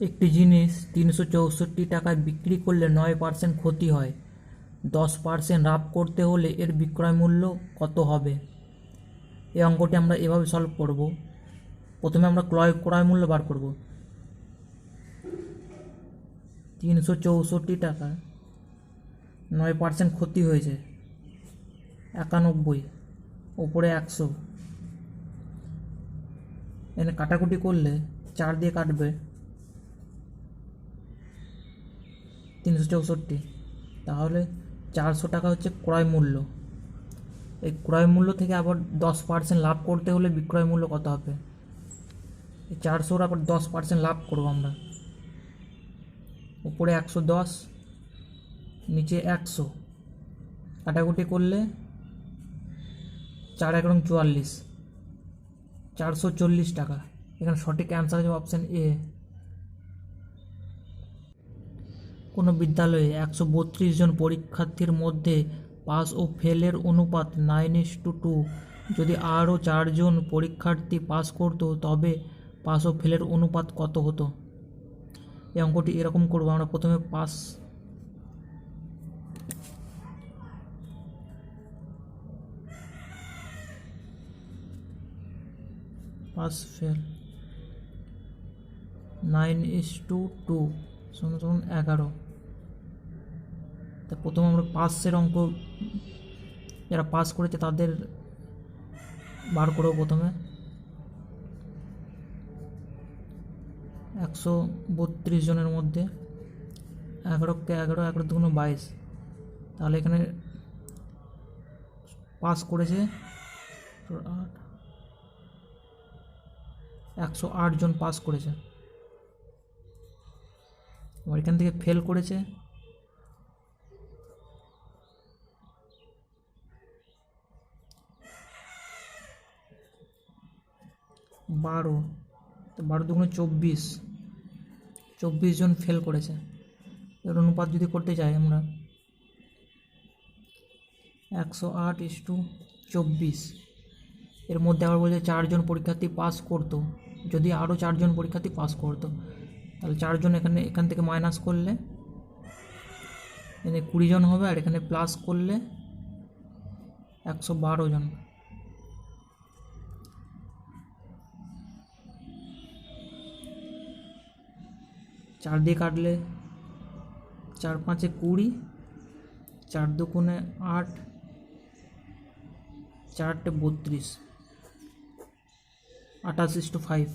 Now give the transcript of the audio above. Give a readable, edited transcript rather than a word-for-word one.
একটি জিনিস 364 টাকায় বিক্রি করলে 9% ক্ষতি হয়, 10% লাভ করতে হলে এর বিক্রয় মূল্য কত হবে? এই অঙ্কটি আমরা এভাবে সলভ করব। প্রথমে আমরা ক্রয় মূল্য বার করব। 364 টাকা, 9% ক্ষতি হয়েছে 91, ওপরে 100। এখানে কাটাকুটি করলে 4 দিয়ে কাটবে 364, তাহলে 400 টাকা হচ্ছে ক্রয় মূল্য। এই ক্রয় মূল্য থেকে আবার 10% লাভ করতে হলে বিক্রয় মূল্য কত হবে? এই 400-র আবার 10% লাভ করবো আমরা। উপরে 110, নিচে 100, কাটাকুটি করলে 4 1 44, 440 টাকা। এখানে সঠিক অ্যান্সার হবে অপশান এ। কোনো বিদ্যালয়ে 132 জন পরীক্ষার্থীর মধ্যে পাস ও ফেলের অনুপাত 9:2। যদি আরও 4 জন পরীক্ষার্থী পাস করতো তবে পাস ও ফেলের অনুপাত কত হতো? এই অঙ্কটি এরকম করবো আমরা। প্রথমে পাস ফেল 9:2 সমান 11। তা প্রথমে আমরা পাসের অঙ্ক, যারা পাস করেছে তাদের বার করবো। প্রথমে 132 জনের মধ্যে 11কে 11, 11 দুগুণ 22, তাহলে এখানে পাস করেছে 108 জন পাস করেছে। এবার এখান থেকে ফেল করেছে 12, তো 12 দুগুণে 24, 24 জন ফেল করেছে। এর অনুপাত যদি করতে চাই আমরা 108:24, এর মধ্যে আবার বলছে 4 জন পরীক্ষার্থী পাস করতো, যদি আরও 4 জন পরীক্ষার্থী পাস করতো, তাহলে 4 জন এখান থেকে মাইনাস করলে এখানে 20 জন হবে, আর এখানে প্লাস করলে 112 জন। চার দিয়ে কাটলে 4 5 20, 4 দুগুণে 8, 4 32, 28:5।